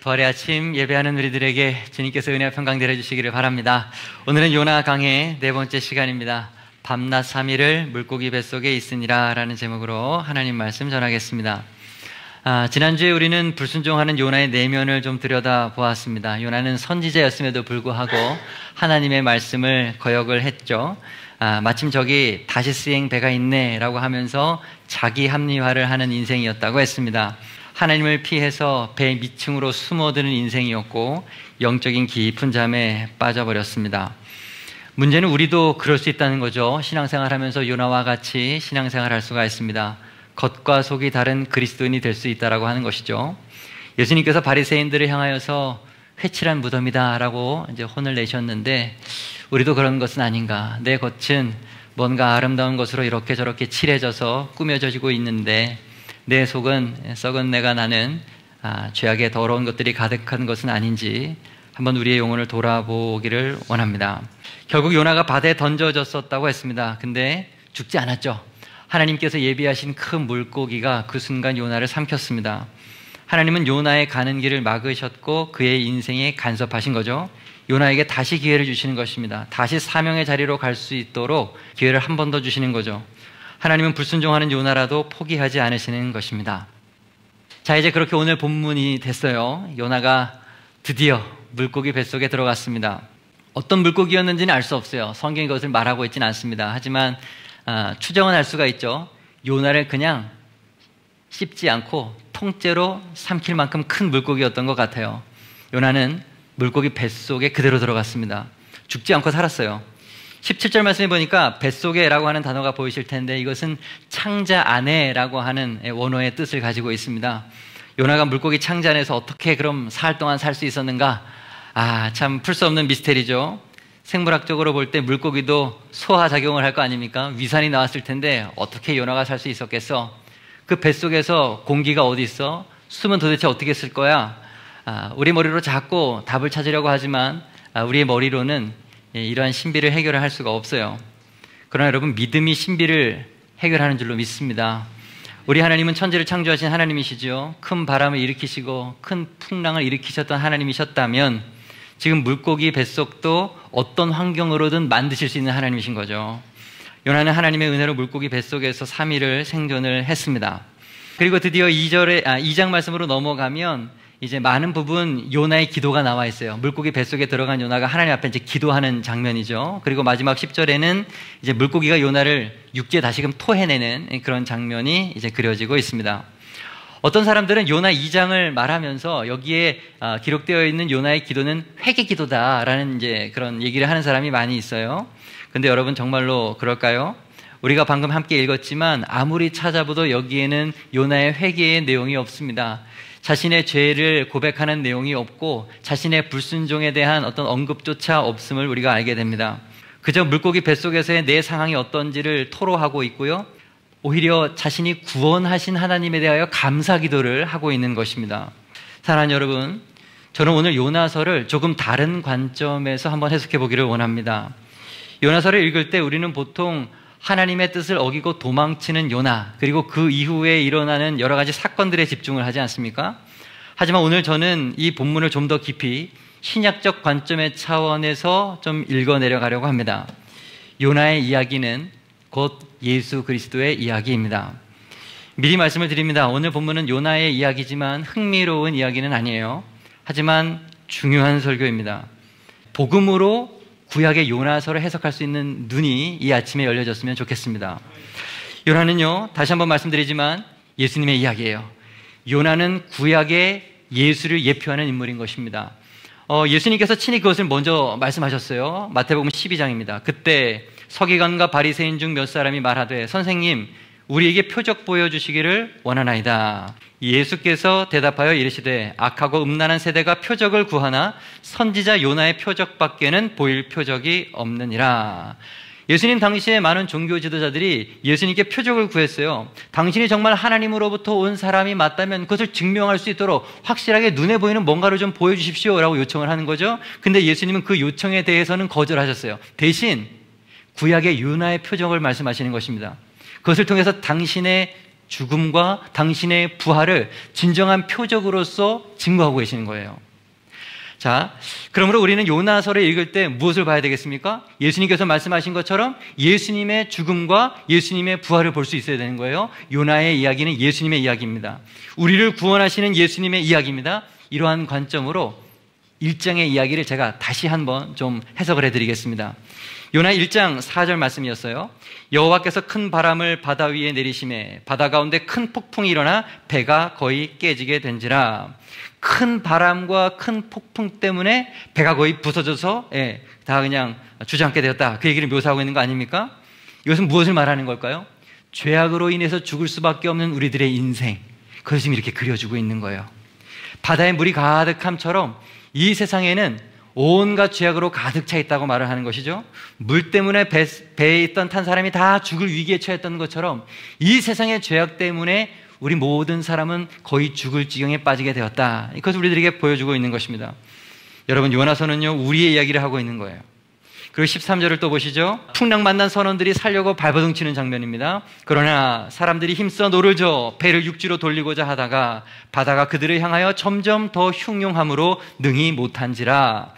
부활의 아침 예배하는 우리들에게 주님께서 은혜와 평강 내려주시기를 바랍니다. 오늘은 요나 강의 네 번째 시간입니다. 밤낮 3일을 물고기 뱃속에 있으니라 라는 제목으로 하나님 말씀 전하겠습니다. 지난주에 우리는 불순종하는 요나의 내면을 좀 들여다보았습니다. 요나는 선지자였음에도 불구하고 하나님의 말씀을 거역을 했죠. 마침 저기 다시 쓰행 배가 있네 라고 하면서 자기 합리화를 하는 인생이었다고 했습니다. 하나님을 피해서 배 밑층으로 숨어드는 인생이었고 영적인 깊은 잠에 빠져버렸습니다. 문제는 우리도 그럴 수 있다는 거죠. 신앙생활하면서 요나와 같이 신앙생활할 수가 있습니다. 겉과 속이 다른 그리스도인이 될 수 있다라고 하는 것이죠. 예수님께서 바리새인들을 향하여서 회칠한 무덤이다 라고 이제 혼을 내셨는데 우리도 그런 것은 아닌가. 내 겉은 뭔가 아름다운 것으로 이렇게 저렇게 칠해져서 꾸며져지고 있는데 내 속은 썩은 내가 나는 죄악의 더러운 것들이 가득한 것은 아닌지 한번 우리의 영혼을 돌아보기를 원합니다. 결국 요나가 바다에 던져졌었다고 했습니다. 근데 죽지 않았죠. 하나님께서 예비하신 큰 물고기가 그 순간 요나를 삼켰습니다. 하나님은 요나의 가는 길을 막으셨고 그의 인생에 간섭하신 거죠. 요나에게 다시 기회를 주시는 것입니다. 다시 사명의 자리로 갈 수 있도록 기회를 한 번 더 주시는 거죠. 하나님은 불순종하는 요나라도 포기하지 않으시는 것입니다. 자, 이제 그렇게 오늘 본문이 됐어요. 요나가 드디어 물고기 뱃속에 들어갔습니다. 어떤 물고기였는지는 알 수 없어요. 성경이 그것을 말하고 있지는 않습니다. 하지만 추정은 할 수가 있죠. 요나를 그냥 씹지 않고 통째로 삼킬 만큼 큰 물고기였던 것 같아요. 요나는 물고기 뱃속에 그대로 들어갔습니다. 죽지 않고 살았어요. 17절 말씀해 보니까 뱃속에라고 하는 단어가 보이실 텐데 이것은 창자 안에라고 하는 원어의 뜻을 가지고 있습니다. 요나가 물고기 창자 안에서 어떻게 그럼 사흘 동안 살 수 있었는가? 참 풀 수 없는 미스테리죠. 생물학적으로 볼 때 물고기도 소화작용을 할 거 아닙니까? 위산이 나왔을 텐데 어떻게 요나가 살 수 있었겠어? 그 뱃속에서 공기가 어디 있어? 숨은 도대체 어떻게 쓸 거야? 우리 머리로 자꾸 답을 찾으려고 하지만 우리의 머리로는 이러한 신비를 해결을 할 수가 없어요. 그러나 여러분, 믿음이 신비를 해결하는 줄로 믿습니다. 우리 하나님은 천지를 창조하신 하나님이시죠. 큰 바람을 일으키시고 큰 풍랑을 일으키셨던 하나님이셨다면 지금 물고기 뱃속도 어떤 환경으로든 만드실 수 있는 하나님이신 거죠. 요나는 하나님의 은혜로 물고기 뱃속에서 3일을 생존을 했습니다. 그리고 드디어 2장 말씀으로 넘어가면 이제 많은 부분 요나의 기도가 나와 있어요. 물고기 뱃속에 들어간 요나가 하나님 앞에 이제 기도하는 장면이죠. 그리고 마지막 10절에는 이제 물고기가 요나를 육지에 다시금 토해내는 그런 장면이 이제 그려지고 있습니다. 어떤 사람들은 요나 2장을 말하면서 여기에 기록되어 있는 요나의 기도는 회개 기도다라는 이제 그런 얘기를 하는 사람이 많이 있어요. 근데 여러분, 정말로 그럴까요? 우리가 방금 함께 읽었지만 아무리 찾아봐도 여기에는 요나의 회개의 내용이 없습니다. 자신의 죄를 고백하는 내용이 없고 자신의 불순종에 대한 어떤 언급조차 없음을 우리가 알게 됩니다. 그저 물고기 뱃속에서의 내 상황이 어떤지를 토로하고 있고요. 오히려 자신이 구원하신 하나님에 대하여 감사 기도를 하고 있는 것입니다. 사랑하는 여러분, 저는 오늘 요나서를 조금 다른 관점에서 한번 해석해 보기를 원합니다. 요나서를 읽을 때 우리는 보통 하나님의 뜻을 어기고 도망치는 요나, 그리고 그 이후에 일어나는 여러 가지 사건들에 집중을 하지 않습니까? 하지만 오늘 저는 이 본문을 좀 더 깊이 신약적 관점의 차원에서 좀 읽어내려가려고 합니다. 요나의 이야기는 곧 예수 그리스도의 이야기입니다. 미리 말씀을 드립니다. 오늘 본문은 요나의 이야기지만 흥미로운 이야기는 아니에요. 하지만 중요한 설교입니다. 복음으로 구약의 요나서를 해석할 수 있는 눈이 이 아침에 열려졌으면 좋겠습니다. 요나는요, 다시 한번 말씀드리지만 예수님의 이야기예요. 요나는 구약의 예수를 예표하는 인물인 것입니다. 예수님께서 친히 그것을 먼저 말씀하셨어요. 마태복음 12장입니다. 그때 서기관과 바리새인 중 몇 사람이 말하되 선생님, 우리에게 표적 보여주시기를 원하나이다. 예수께서 대답하여 이르시되 악하고 음란한 세대가 표적을 구하나 선지자 요나의 표적밖에는 보일 표적이 없느니라. 예수님 당시에 많은 종교 지도자들이 예수님께 표적을 구했어요. 당신이 정말 하나님으로부터 온 사람이 맞다면 그것을 증명할 수 있도록 확실하게 눈에 보이는 뭔가를 좀 보여주십시오 라고 요청을 하는 거죠. 근데 예수님은 그 요청에 대해서는 거절하셨어요. 대신 구약의 요나의 표적을 말씀하시는 것입니다. 그것을 통해서 당신의 죽음과 당신의 부활을 진정한 표적으로서 증거하고 계시는 거예요. 자, 그러므로 우리는 요나서를 읽을 때 무엇을 봐야 되겠습니까? 예수님께서 말씀하신 것처럼 예수님의 죽음과 예수님의 부활을 볼 수 있어야 되는 거예요. 요나의 이야기는 예수님의 이야기입니다. 우리를 구원하시는 예수님의 이야기입니다. 이러한 관점으로 1장의 이야기를 제가 다시 한번 좀 해석을 해드리겠습니다. 요나 1장 4절 말씀이었어요. 여호와께서 큰 바람을 바다 위에 내리심에 바다 가운데 큰 폭풍이 일어나 배가 거의 깨지게 된지라. 큰 바람과 큰 폭풍 때문에 배가 거의 부서져서 다 그냥 주저앉게 되었다. 그 얘기를 묘사하고 있는 거 아닙니까? 이것은 무엇을 말하는 걸까요? 죄악으로 인해서 죽을 수밖에 없는 우리들의 인생, 그것을 지금 이렇게 그려주고 있는 거예요. 바다에 물이 가득함처럼 이 세상에는 온갖 죄악으로 가득 차 있다고 말을 하는 것이죠. 물 때문에 배에 있던 탄 사람이 다 죽을 위기에 처했던 것처럼 이 세상의 죄악 때문에 우리 모든 사람은 거의 죽을 지경에 빠지게 되었다. 이것을 우리들에게 보여주고 있는 것입니다. 여러분, 요나서는요, 우리의 이야기를 하고 있는 거예요. 그리고 13절을 또 보시죠. 풍랑 만난 선원들이 살려고 발버둥 치는 장면입니다. 그러나 사람들이 힘써 노를 저 배를 육지로 돌리고자 하다가 바다가 그들을 향하여 점점 더 흉용함으로 능히 못한지라.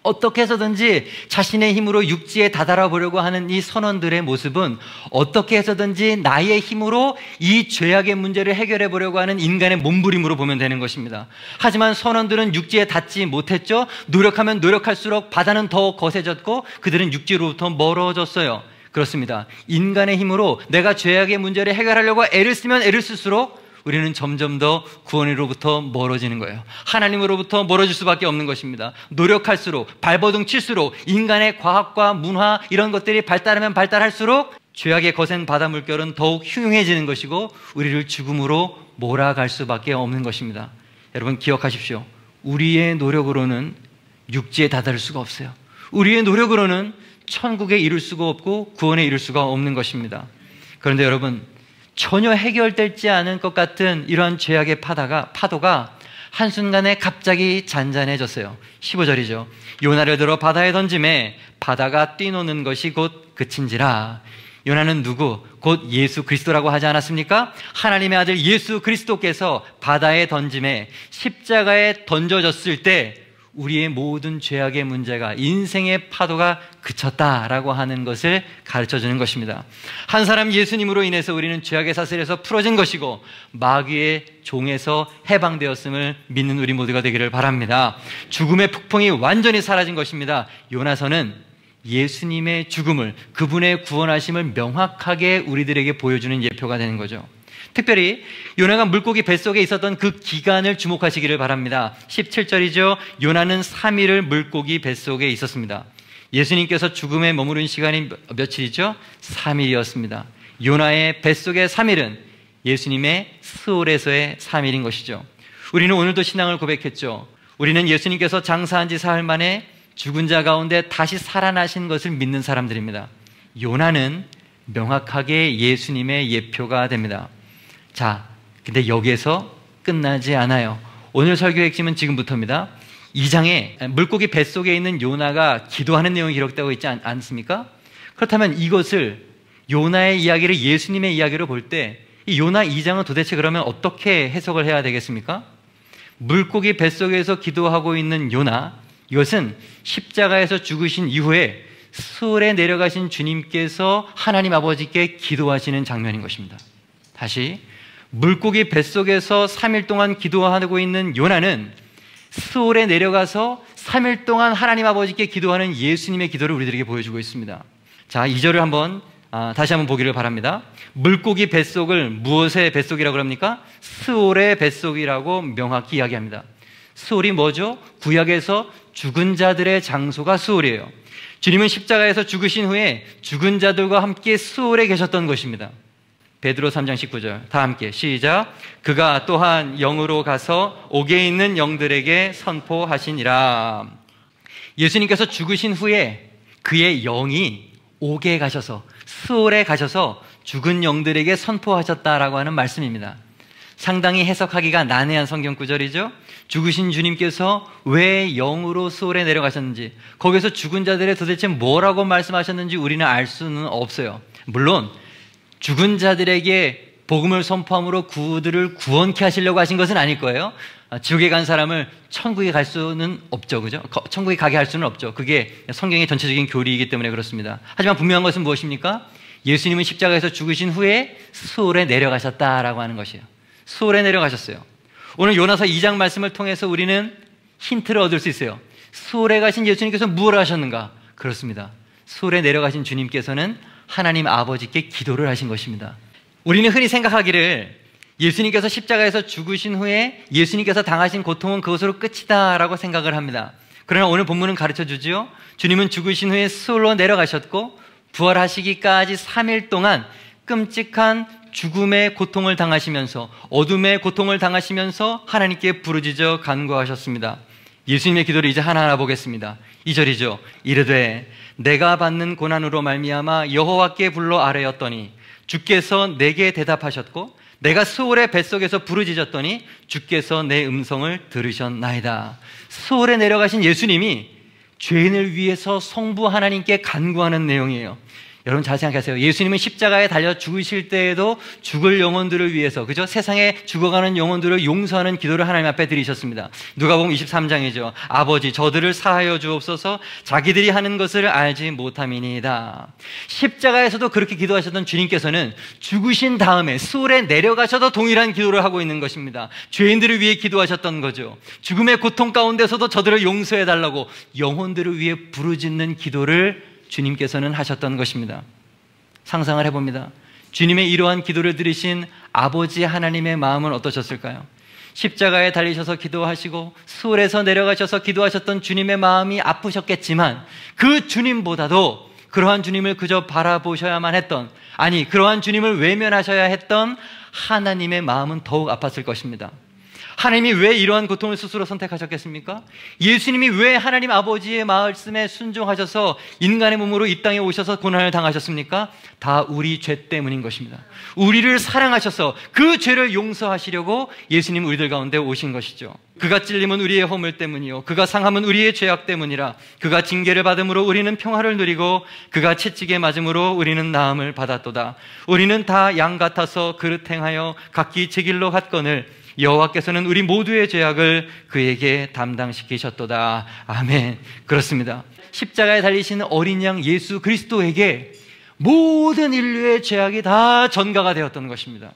어떻게 해서든지 자신의 힘으로 육지에 다다라 보려고 하는 이 선원들의 모습은 어떻게 해서든지 나의 힘으로 이 죄악의 문제를 해결해 보려고 하는 인간의 몸부림으로 보면 되는 것입니다. 하지만 선원들은 육지에 닿지 못했죠. 노력하면 노력할수록 바다는 더 거세졌고 그들은 육지로부터 멀어졌어요. 그렇습니다. 인간의 힘으로 내가 죄악의 문제를 해결하려고 애를 쓰면 애를 쓸수록 우리는 점점 더 구원으로부터 멀어지는 거예요. 하나님으로부터 멀어질 수밖에 없는 것입니다. 노력할수록, 발버둥 칠수록, 인간의 과학과 문화 이런 것들이 발달하면 발달할수록 죄악의 거센 바다 물결은 더욱 흉흉해지는 것이고 우리를 죽음으로 몰아갈 수밖에 없는 것입니다. 여러분 기억하십시오. 우리의 노력으로는 육지에 다다를 수가 없어요. 우리의 노력으로는 천국에 이룰 수가 없고 구원에 이룰 수가 없는 것입니다. 그런데 여러분, 전혀 해결되지 않은 것 같은 이러한 죄악의 파도가 한순간에 갑자기 잔잔해졌어요. 15절이죠. 요나를 들어 바다에 던짐에 바다가 뛰노는 것이 곧 그친지라. 요나는 누구? 곧 예수 그리스도라고 하지 않았습니까? 하나님의 아들 예수 그리스도께서 바다에 던짐에 십자가에 던져졌을 때 우리의 모든 죄악의 문제가, 인생의 파도가 그쳤다라고 하는 것을 가르쳐주는 것입니다. 한 사람 예수님으로 인해서 우리는 죄악의 사슬에서 풀어진 것이고 마귀의 종에서 해방되었음을 믿는 우리 모두가 되기를 바랍니다. 죽음의 폭풍이 완전히 사라진 것입니다. 요나서는 예수님의 죽음을, 그분의 구원하심을 명확하게 우리들에게 보여주는 예표가 되는 거죠. 특별히 요나가 물고기 뱃속에 있었던 그 기간을 주목하시기를 바랍니다. 17절이죠. 요나는 3일을 물고기 뱃속에 있었습니다. 예수님께서 죽음에 머무른 시간이 며칠이죠? 3일이었습니다. 요나의 뱃속의 3일은 예수님의 스올에서의 3일인 것이죠. 우리는 오늘도 신앙을 고백했죠. 우리는 예수님께서 장사한 지 사흘 만에 죽은 자 가운데 다시 살아나신 것을 믿는 사람들입니다. 요나는 명확하게 예수님의 예표가 됩니다. 자, 근데 여기에서 끝나지 않아요. 오늘 설교의 핵심은 지금부터입니다. 2장에 물고기 뱃속에 있는 요나가 기도하는 내용이 기록되고 있지 않습니까? 그렇다면 이것을, 요나의 이야기를 예수님의 이야기로 볼 때 이 요나 2장은 도대체 그러면 어떻게 해석을 해야 되겠습니까? 물고기 뱃속에서 기도하고 있는 요나, 이것은 십자가에서 죽으신 이후에 스올에 내려가신 주님께서 하나님 아버지께 기도하시는 장면인 것입니다. 다시, 물고기 뱃속에서 3일 동안 기도하고 있는 요나는 스올에 내려가서 3일 동안 하나님 아버지께 기도하는 예수님의 기도를 우리들에게 보여주고 있습니다. 자, 2절을 다시 한번 보기를 바랍니다. 물고기 뱃속을 무엇의 뱃속이라고 합니까? 스올의 뱃속이라고 명확히 이야기합니다. 스올이 뭐죠? 구약에서 죽은 자들의 장소가 스올이에요. 주님은 십자가에서 죽으신 후에 죽은 자들과 함께 스올에 계셨던 것입니다. 베드로 3장 19절 다 함께 시작. 그가 또한 영으로 가서 옥에 있는 영들에게 선포하시니라. 예수님께서 죽으신 후에 그의 영이 옥에 가셔서, 스올에 가셔서 죽은 영들에게 선포하셨다라고 하는 말씀입니다. 상당히 해석하기가 난해한 성경 구절이죠. 죽으신 주님께서 왜 영으로 스올에 내려가셨는지, 거기서 죽은 자들의 도대체 뭐라고 말씀하셨는지 우리는 알 수는 없어요. 물론 죽은 자들에게 복음을 선포함으로 그들을 구원케 하시려고 하신 것은 아닐 거예요. 지옥에 간 사람을 천국에 갈 수는 없죠. 그죠? 천국에 가게 할 수는 없죠. 그게 성경의 전체적인 교리이기 때문에 그렇습니다. 하지만 분명한 것은 무엇입니까? 예수님은 십자가에서 죽으신 후에 수월에 내려가셨다라고 하는 것이에요. 수월에 내려가셨어요. 오늘 요나서 2장 말씀을 통해서 우리는 힌트를 얻을 수 있어요. 수월에 가신 예수님께서 무엇을 하셨는가? 그렇습니다. 수월에 내려가신 주님께서는 하나님 아버지께 기도를 하신 것입니다. 우리는 흔히 생각하기를 예수님께서 십자가에서 죽으신 후에 예수님께서 당하신 고통은 그것으로 끝이다 라고 생각을 합니다. 그러나 오늘 본문은 가르쳐주지요. 주님은 죽으신 후에 수월로 내려가셨고 부활하시기까지 3일 동안 끔찍한 죽음의 고통을 당하시면서 어둠의 고통을 당하시면서 하나님께 부르짖어 간구하셨습니다. 예수님의 기도를 이제 하나하나 보겠습니다. 2절이죠. 이르되 내가 받는 고난으로 말미암아 여호와께 불러 아뢰었더니 주께서 내게 대답하셨고 내가 스올의 뱃속에서 부르짖었더니 주께서 내 음성을 들으셨나이다. 스올에 내려가신 예수님이 죄인을 위해서 성부 하나님께 간구하는 내용이에요. 여러분 잘 생각하세요. 예수님은 십자가에 달려 죽으실 때에도 죽을 영혼들을 위해서, 그죠? 세상에 죽어가는 영혼들을 용서하는 기도를 하나님 앞에 드리셨습니다. 누가복음 23장이죠. 아버지 저들을 사하여 주옵소서 자기들이 하는 것을 알지 못함이니이다. 십자가에서도 그렇게 기도하셨던 주님께서는 죽으신 다음에 수월에 내려가셔도 동일한 기도를 하고 있는 것입니다. 죄인들을 위해 기도하셨던 거죠. 죽음의 고통 가운데서도 저들을 용서해 달라고 영혼들을 위해 부르짖는 기도를 주님께서는 하셨던 것입니다. 상상을 해봅니다. 주님의 이러한 기도를 들으신 아버지 하나님의 마음은 어떠셨을까요? 십자가에 달리셔서 기도하시고 수월에서 내려가셔서 기도하셨던 주님의 마음이 아프셨겠지만 그 주님보다도 그러한 주님을 그저 바라보셔야만 했던, 아니 그러한 주님을 외면하셔야 했던 하나님의 마음은 더욱 아팠을 것입니다. 하나님이 왜 이러한 고통을 스스로 선택하셨겠습니까? 예수님이 왜 하나님 아버지의 말씀에 순종하셔서 인간의 몸으로 이 땅에 오셔서 고난을 당하셨습니까? 다 우리 죄 때문인 것입니다. 우리를 사랑하셔서 그 죄를 용서하시려고 예수님 우리들 가운데 오신 것이죠. 그가 찔림은 우리의 허물 때문이요 그가 상함은 우리의 죄악 때문이라. 그가 징계를 받음으로 우리는 평화를 누리고 그가 채찍에 맞음으로 우리는 나음을 받았도다. 우리는 다 양 같아서 그릇 행하여 각기 제 길로 갔거늘 여호와께서는 우리 모두의 죄악을 그에게 담당시키셨도다. 아멘. 그렇습니다. 십자가에 달리시는 어린 양 예수 그리스도에게 모든 인류의 죄악이 다 전가가 되었던 것입니다.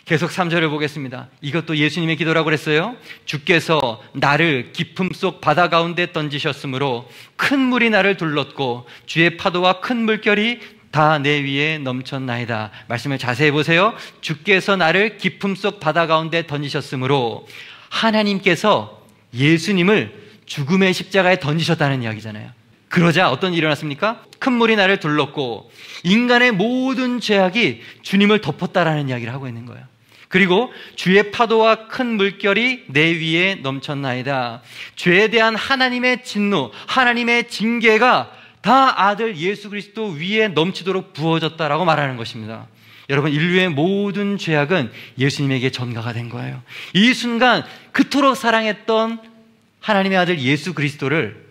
계속 3절을 보겠습니다. 이것도 예수님의 기도라고 그랬어요. 주께서 나를 깊음 속 바다 가운데 던지셨으므로 큰 물이 나를 둘렀고 주의 파도와 큰 물결이 다 내 위에 넘쳤나이다. 말씀을 자세히 보세요. 주께서 나를 깊음 속 바다 가운데 던지셨으므로 하나님께서 예수님을 죽음의 십자가에 던지셨다는 이야기잖아요. 그러자 어떤 일이 일어났습니까? 큰 물이 나를 둘렀고 인간의 모든 죄악이 주님을 덮었다라는 이야기를 하고 있는 거예요. 그리고 주의 파도와 큰 물결이 내 위에 넘쳤나이다. 죄에 대한 하나님의 진노, 하나님의 징계가 다 아들 예수 그리스도 위에 넘치도록 부어졌다라고 말하는 것입니다. 여러분, 인류의 모든 죄악은 예수님에게 전가가 된 거예요. 이 순간 그토록 사랑했던 하나님의 아들 예수 그리스도를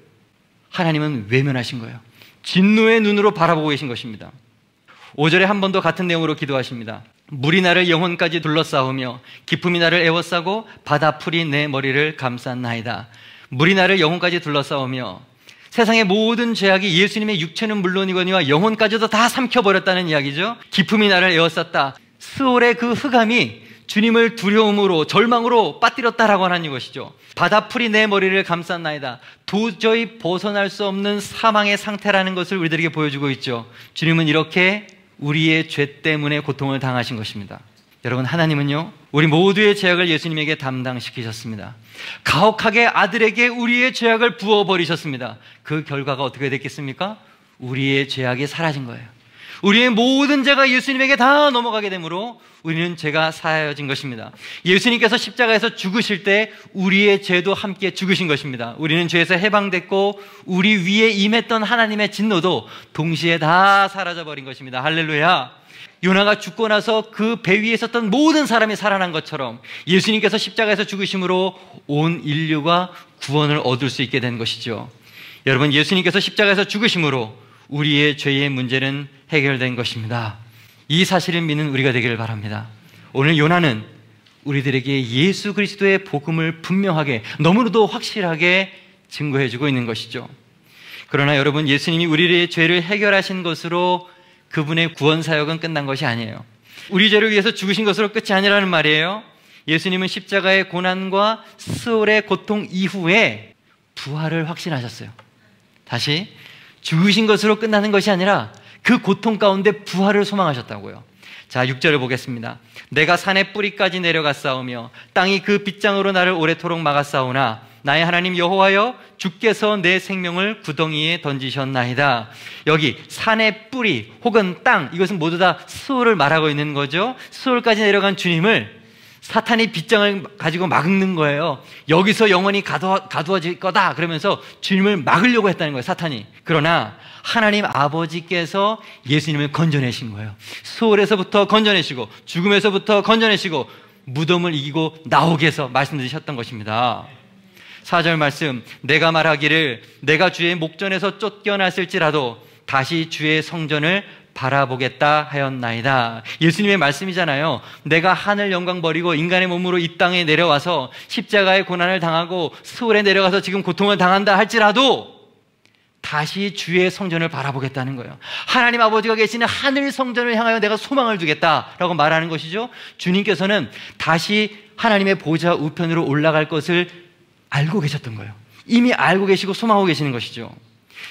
하나님은 외면하신 거예요. 진노의 눈으로 바라보고 계신 것입니다. 5절에 한 번 더 같은 내용으로 기도하십니다. 물이 나를 영혼까지 둘러싸우며 기품이 나를 에워싸고 바다풀이 내 머리를 감쌌나이다. 물이 나를 영혼까지 둘러싸우며 세상의 모든 죄악이 예수님의 육체는 물론이거니와 영혼까지도 다 삼켜버렸다는 이야기죠. 기품이 나를 에워쌌다. 스올의 그 흑암이 주님을 두려움으로 절망으로 빠뜨렸다라고 하는 것이죠. 바다풀이 내 머리를 감쌌나이다. 도저히 벗어날 수 없는 사망의 상태라는 것을 우리들에게 보여주고 있죠. 주님은 이렇게 우리의 죄 때문에 고통을 당하신 것입니다. 여러분, 하나님은요 우리 모두의 죄악을 예수님에게 담당시키셨습니다. 가혹하게 아들에게 우리의 죄악을 부어버리셨습니다. 그 결과가 어떻게 됐겠습니까? 우리의 죄악이 사라진 거예요. 우리의 모든 죄가 예수님에게 다 넘어가게 되므로 우리는 죄가 사하여진 것입니다. 예수님께서 십자가에서 죽으실 때 우리의 죄도 함께 죽으신 것입니다. 우리는 죄에서 해방됐고 우리 위에 임했던 하나님의 진노도 동시에 다 사라져버린 것입니다. 할렐루야. 요나가 죽고 나서 그 배 위에 있었던 모든 사람이 살아난 것처럼 예수님께서 십자가에서 죽으심으로 온 인류가 구원을 얻을 수 있게 된 것이죠. 여러분, 예수님께서 십자가에서 죽으심으로 우리의 죄의 문제는 해결된 것입니다. 이 사실을 믿는 우리가 되기를 바랍니다. 오늘 요나는 우리들에게 예수 그리스도의 복음을 분명하게, 너무나도 확실하게 증거해주고 있는 것이죠. 그러나 여러분, 예수님이 우리의 죄를 해결하신 것으로 그분의 구원 사역은 끝난 것이 아니에요. 우리 죄를 위해서 죽으신 것으로 끝이 아니라는 말이에요. 예수님은 십자가의 고난과 수월의 고통 이후에 부활을 확신하셨어요. 다시, 죽으신 것으로 끝나는 것이 아니라 그 고통 가운데 부활을 소망하셨다고요. 자, 6절을 보겠습니다. 내가 산의 뿌리까지 내려갔사오며 땅이 그 빗장으로 나를 오래도록 막았사오나 나의 하나님 여호와여, 주께서 내 생명을 구덩이에 던지셨나이다. 여기 산의 뿌리 혹은 땅, 이것은 모두 다 수월을 말하고 있는 거죠. 수월까지 내려간 주님을 사탄이 빗장을 가지고 막는 거예요. 여기서 영원히 가두어질 거다 그러면서 주님을 막으려고 했다는 거예요, 사탄이. 그러나 하나님 아버지께서 예수님을 건져내신 거예요. 수월에서부터 건져내시고 죽음에서부터 건져내시고 무덤을 이기고 나오게 해서 말씀드리셨던 것입니다. 4절 말씀, 내가 말하기를 내가 주의 목전에서 쫓겨났을지라도 다시 주의 성전을 바라보겠다 하였나이다. 예수님의 말씀이잖아요. 내가 하늘 영광 버리고 인간의 몸으로 이 땅에 내려와서 십자가의 고난을 당하고 수월에 내려가서 지금 고통을 당한다 할지라도 다시 주의 성전을 바라보겠다는 거예요. 하나님 아버지가 계시는 하늘 성전을 향하여 내가 소망을 두겠다라고 말하는 것이죠. 주님께서는 다시 하나님의 보좌 우편으로 올라갈 것을 알고 계셨던 거예요. 이미 알고 계시고 소망하고 계시는 것이죠.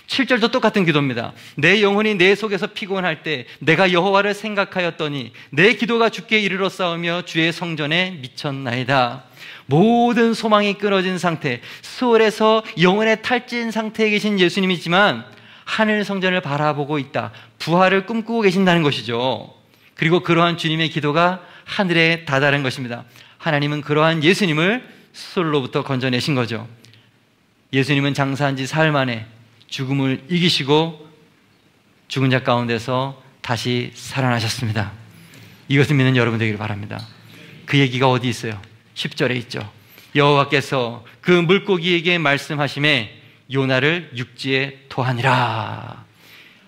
7절도 똑같은 기도입니다. 내 영혼이 내 속에서 피곤할 때 내가 여호와를 생각하였더니 내 기도가 주께 이르러 싸우며 주의 성전에 미쳤나이다. 모든 소망이 끊어진 상태, 수월에서 영혼의 탈진 상태에 계신 예수님이지만 하늘 성전을 바라보고 있다. 부활을 꿈꾸고 계신다는 것이죠. 그리고 그러한 주님의 기도가 하늘에 다다른 것입니다. 하나님은 그러한 예수님을 수월로부터 건져내신 거죠. 예수님은 장사한 지 사흘 만에 죽음을 이기시고 죽은 자 가운데서 다시 살아나셨습니다. 이것을 믿는 여러분 되기를 바랍니다. 그 얘기가 어디 있어요? 10절에 있죠. 여호와께서 그 물고기에게 말씀하심에 요나를 육지에 토하니라.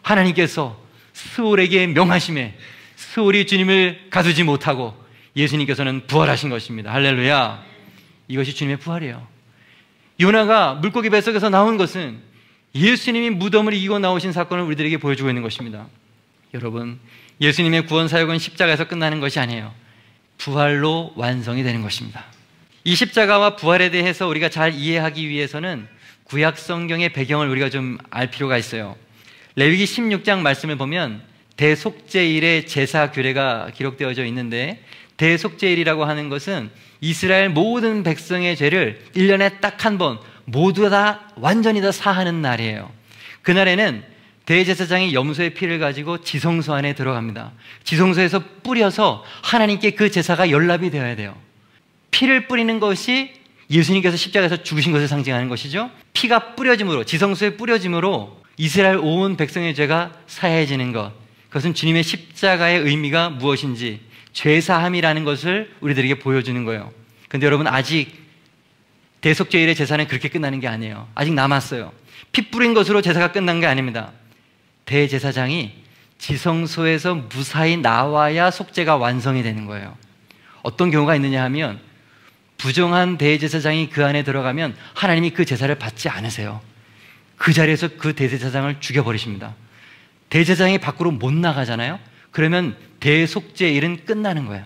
하나님께서 스올에게 명하심에 스올이 주님을 가두지 못하고 예수님께서는 부활하신 것입니다. 할렐루야. 이것이 주님의 부활이에요. 요나가 물고기 뱃속에서 나온 것은 예수님이 무덤을 이기고 나오신 사건을 우리들에게 보여주고 있는 것입니다. 여러분, 예수님의 구원 사역은 십자가에서 끝나는 것이 아니에요. 부활로 완성이 되는 것입니다. 이 십자가와 부활에 대해서 우리가 잘 이해하기 위해서는 구약 성경의 배경을 우리가 좀 알 필요가 있어요. 레위기 16장 말씀을 보면 대속죄일의 제사 규례가 기록되어져 있는데, 대속죄일이라고 하는 것은 이스라엘 모든 백성의 죄를 1년에 딱 한 번 모두 다 완전히 다 사하는 날이에요. 그날에는 대제사장이 염소의 피를 가지고 지성소 안에 들어갑니다. 지성소에서 뿌려서 하나님께 그 제사가 연락이 되어야 돼요. 피를 뿌리는 것이 예수님께서 십자가에서 죽으신 것을 상징하는 것이죠. 피가 뿌려짐으로, 지성소에 뿌려짐으로 이스라엘 온 백성의 죄가 사해지는 것, 그것은 주님의 십자가의 의미가 무엇인지, 죄사함이라는 것을 우리들에게 보여주는 거예요. 그런데 여러분, 아직 대속죄일의 제사는 그렇게 끝나는 게 아니에요. 아직 남았어요. 피 뿌린 것으로 제사가 끝난 게 아닙니다. 대제사장이 지성소에서 무사히 나와야 속죄가 완성이 되는 거예요. 어떤 경우가 있느냐 하면, 부정한 대제사장이 그 안에 들어가면 하나님이 그 제사를 받지 않으세요. 그 자리에서 그 대제사장을 죽여버리십니다. 대제사장이 밖으로 못 나가잖아요. 그러면 대속죄일은 끝나는 거예요.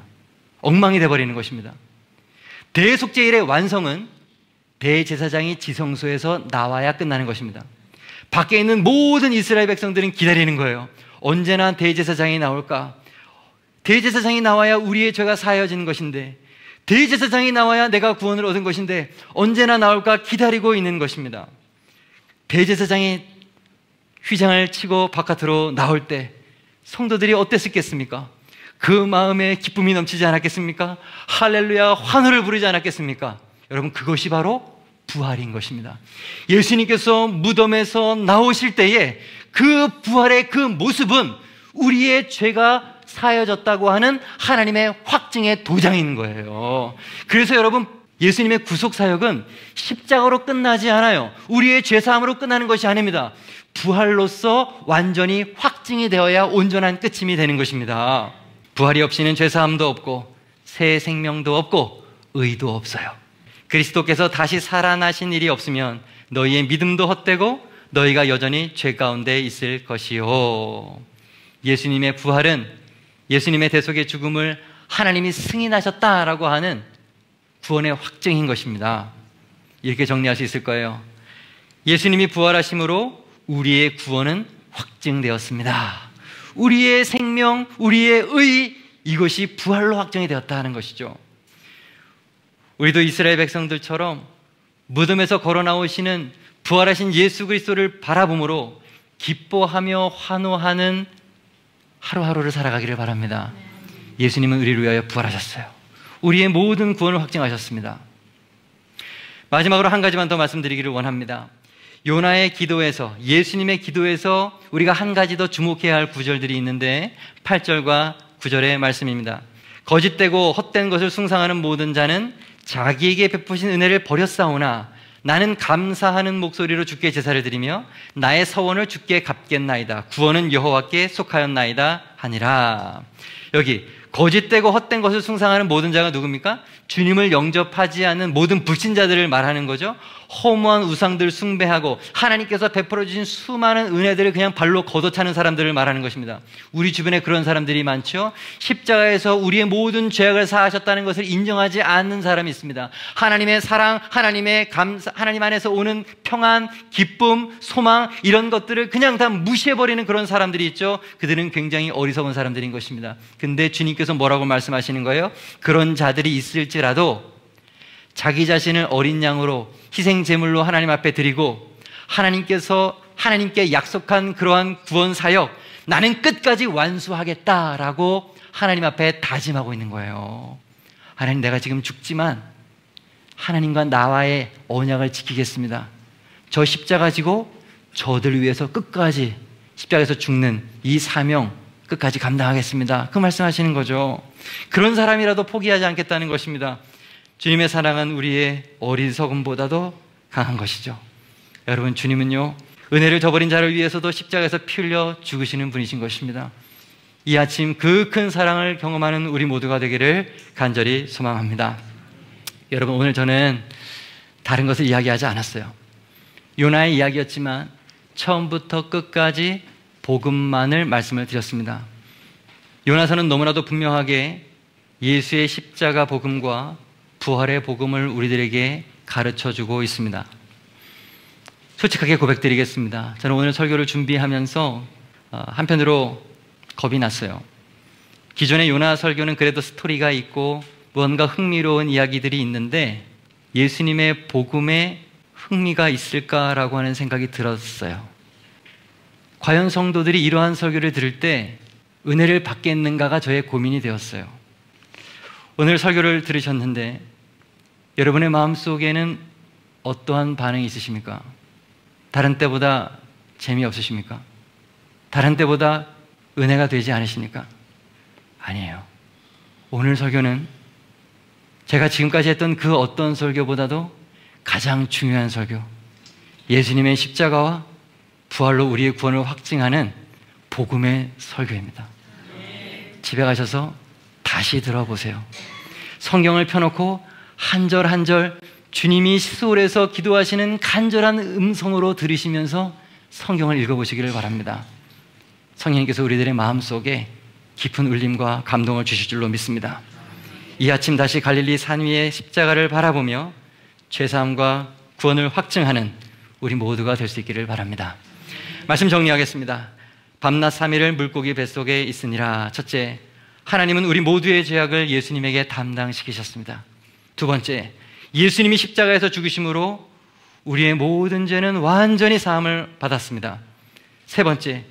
엉망이 돼버리는 것입니다. 대속죄일의 완성은 대제사장이 지성소에서 나와야 끝나는 것입니다. 밖에 있는 모든 이스라엘 백성들은 기다리는 거예요. 언제나 대제사장이 나올까? 대제사장이 나와야 우리의 죄가 사하여지는 것인데, 대제사장이 나와야 내가 구원을 얻은 것인데 언제나 나올까 기다리고 있는 것입니다. 대제사장이 휘장을 치고 바깥으로 나올 때 성도들이 어땠겠습니까? 그 마음에 기쁨이 넘치지 않았겠습니까? 할렐루야, 환호를 부르지 않았겠습니까? 여러분, 그것이 바로 부활인 것입니다. 예수님께서 무덤에서 나오실 때에 그 부활의 그 모습은 우리의 죄가 사여졌다고 하는 하나님의 확증의 도장인 거예요. 그래서 여러분, 예수님의 구속 사역은 십자가로 끝나지 않아요. 우리의 죄사함으로 끝나는 것이 아닙니다. 부활로서 완전히 확증이 되어야 온전한 끝임이 되는 것입니다. 부활이 없이는 죄사함도 없고 새 생명도 없고 의도 없어요. 그리스도께서 다시 살아나신 일이 없으면 너희의 믿음도 헛되고 너희가 여전히 죄 가운데 있을 것이요. 예수님의 부활은 예수님의 대속의 죽음을 하나님이 승인하셨다라고 하는 구원의 확증인 것입니다. 이렇게 정리할 수 있을 거예요. 예수님이 부활하심으로 우리의 구원은 확증되었습니다. 우리의 생명, 우리의 의, 이것이 부활로 확정이 되었다 하는 것이죠. 우리도 이스라엘 백성들처럼 무덤에서 걸어 나오시는 부활하신 예수 그리스도를 바라보므로 기뻐하며 환호하는 하루하루를 살아가기를 바랍니다. 예수님은 우리를 위하여 부활하셨어요. 우리의 모든 구원을 확증하셨습니다. 마지막으로 한 가지만 더 말씀드리기를 원합니다. 요나의 기도에서, 예수님의 기도에서 우리가 한 가지 더 주목해야 할 구절들이 있는데 8절과 9절의 말씀입니다. 거짓되고 헛된 것을 숭상하는 모든 자는 자기에게 베푸신 은혜를 버렸사오나 나는 감사하는 목소리로 주께 제사를 드리며 나의 서원을 주께 갚겠나이다. 구원은 여호와께 속하였나이다 하니라. 여기 거짓되고 헛된 것을 숭상하는 모든 자가 누굽니까? 주님을 영접하지 않는 모든 불신자들을 말하는 거죠. 허무한 우상들 숭배하고 하나님께서 베풀어 주신 수많은 은혜들을 그냥 발로 걷어차는 사람들을 말하는 것입니다. 우리 주변에 그런 사람들이 많죠. 십자가에서 우리의 모든 죄악을 사하셨다는 것을 인정하지 않는 사람이 있습니다. 하나님의 사랑, 하나님의 감사, 하나님 안에서 오는 평안, 기쁨, 소망, 이런 것들을 그냥 다 무시해버리는 그런 사람들이 있죠. 그들은 굉장히 어리석은 사람들인 것입니다. 근데 주님께서 뭐라고 말씀하시는 거예요? 그런 자들이 있을지라도 자기 자신을 어린 양으로 희생 제물로 하나님 앞에 드리고 하나님께 약속한 그러한 구원 사역, 나는 끝까지 완수하겠다라고 하나님 앞에 다짐하고 있는 거예요. 하나님, 내가 지금 죽지만 하나님과 나와의 언약을 지키겠습니다. 저 십자가 지고 저들 위해서 끝까지 십자가에서 죽는 이 사명 끝까지 감당하겠습니다. 그 말씀하시는 거죠. 그런 사람이라도 포기하지 않겠다는 것입니다. 주님의 사랑은 우리의 어리석음보다도 강한 것이죠. 여러분, 주님은요, 은혜를 저버린 자를 위해서도 십자가에서 피 흘려 죽으시는 분이신 것입니다. 이 아침 그 큰 사랑을 경험하는 우리 모두가 되기를 간절히 소망합니다. 여러분, 오늘 저는 다른 것을 이야기하지 않았어요. 요나의 이야기였지만 처음부터 끝까지 복음만을 말씀을 드렸습니다. 요나서는 너무나도 분명하게 예수의 십자가 복음과 부활의 복음을 우리들에게 가르쳐주고 있습니다. 솔직하게 고백드리겠습니다. 저는 오늘 설교를 준비하면서 한편으로 겁이 났어요. 기존의 요나 설교는 그래도 스토리가 있고 무언가 흥미로운 이야기들이 있는데 예수님의 복음에 흥미가 있을까라고 하는 생각이 들었어요. 과연 성도들이 이러한 설교를 들을 때 은혜를 받겠는가가 저의 고민이 되었어요. 오늘 설교를 들으셨는데 여러분의 마음속에는 어떠한 반응이 있으십니까? 다른 때보다 재미없으십니까? 다른 때보다 은혜가 되지 않으십니까? 아니에요. 오늘 설교는 제가 지금까지 했던 그 어떤 설교보다도 가장 중요한 설교, 예수님의 십자가와 부활로 우리의 구원을 확증하는 복음의 설교입니다. 집에 가셔서 다시 들어보세요. 성경을 펴놓고 한 절 한 절 주님이 시소홀에서 기도하시는 간절한 음성으로 들으시면서 성경을 읽어보시기를 바랍니다. 성령님께서 우리들의 마음속에 깊은 울림과 감동을 주실 줄로 믿습니다. 이 아침 다시 갈릴리 산 위의 십자가를 바라보며 죄사함과 구원을 확증하는 우리 모두가 될 수 있기를 바랍니다. 말씀 정리하겠습니다. 밤낮 3일을 물고기 뱃속에 있으니라. 첫째, 하나님은 우리 모두의 죄악을 예수님에게 담당시키셨습니다. 두 번째, 예수님이 십자가에서 죽으심으로 우리의 모든 죄는 완전히 사함을 받았습니다. 세 번째,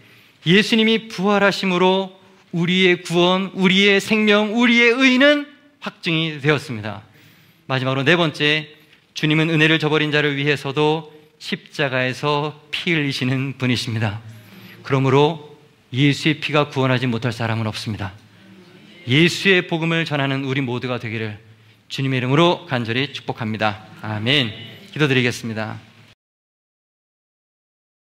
예수님이 부활하심으로 우리의 구원, 우리의 생명, 우리의 의는 확증이 되었습니다. 마지막으로 네 번째, 주님은 은혜를 저버린 자를 위해서도 십자가에서 피 흘리시는 분이십니다. 그러므로 예수의 피가 구원하지 못할 사람은 없습니다. 예수의 복음을 전하는 우리 모두가 되기를 주님의 이름으로 간절히 축복합니다. 아멘. 기도드리겠습니다.